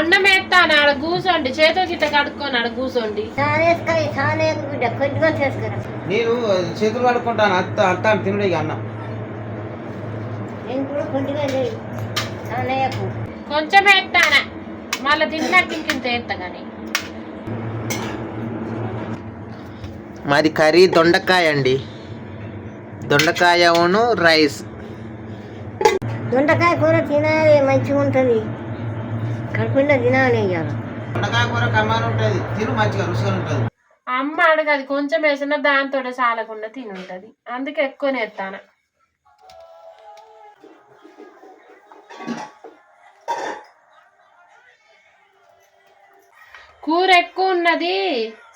అన్నం వేస్తాను ఆడ కూర్చోండి, చేతో గిట్ట కడుక్కొని ఆడ కూర్చోండి. నేను చేతులు కడుక్కుంటాను. అత్తాను తినుడే అన్నం. కొంచెం వేస్తానా, మళ్ళీ తిన్నాక ఇంకింత వేస్తా. కానీ మాది కర్రీ దొండకాయ అండి. దొండకాయను రైస్. దొండకాయ కూర తినాలి, మంచిగా ఉంటుంది. కడుపుండా తినాలి. దొండకాయ కూర కమ్మని ఉంటుంది, తిను మంచిగా రుచిగా ఉంటుంది. అమ్మ అడగది కొంచెం వేసినా దాంతో సాలకుండా తిని ఉంటుంది, అందుకే ఎక్కువనే ఎత్తాను. కూర ఎక్కువ ఉన్నది,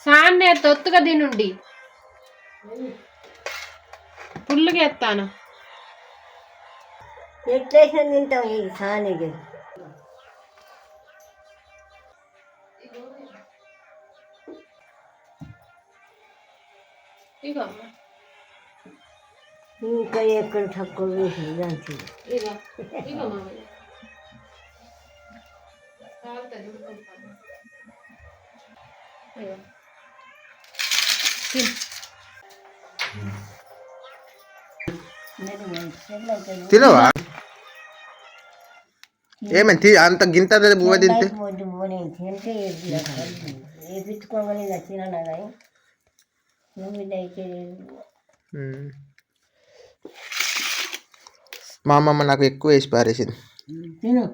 సాన్నే తొత్తుగా తినుండి. ఫుల్గా ఎత్తాను. ఎట్లేసిన తింటాం ఇది సానికి. ఇంకా ఎక్కడ తక్కువ వేసింది దానికి. తినవా? ఏమైంది అంత గింత బువ్వ తింటే? తింటే వేపించుకోగానే తినన్నా కానీ మా అమ్మమ్మ నాకు ఎక్కువ వేసి పారేసింది. తిను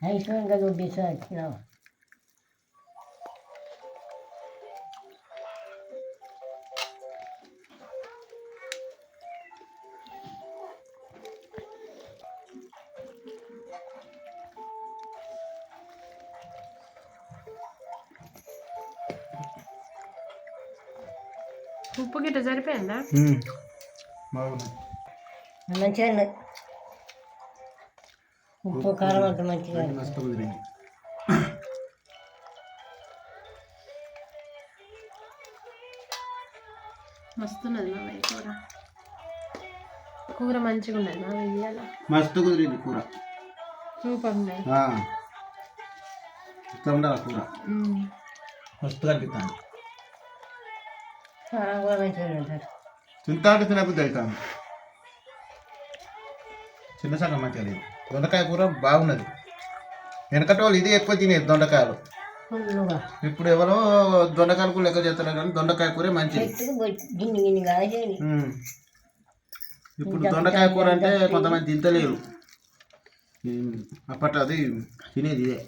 అయిపోయింది కదా, తినవా? ఉప్పు గిట్ట సరిపోయిందా? మంచిగా ఉప్పు కారం అంత మంచిగా మస్తున్నది మామయ్య కూర. కూర మంచిగా ఉన్నది మా వెయ్యాల. మస్తు కుదిరింది కూర, సూపర్ ఉన్నది. ఇట్లా ఉండాలి కూర, మస్తుగా అనిపిస్తాను. తింటాంటే తినబుద్ధి అవుతాను. చిన్న సగం మంచిగా లేదు. దొండకాయ కూర బాగున్నది. వెనకటి వాళ్ళు ఇది ఎక్కువ తినేది దొండకాయలు. ఇప్పుడు ఎవరో దొండకాయలు కూడా లెక్క చేస్తారు కానీ దొండకాయ కూర మంచిది. ఇప్పుడు దొండకాయ కూర అంటే కొంతమంది తింటలేరు. అప్పట్లో అది తినేది ఇదే.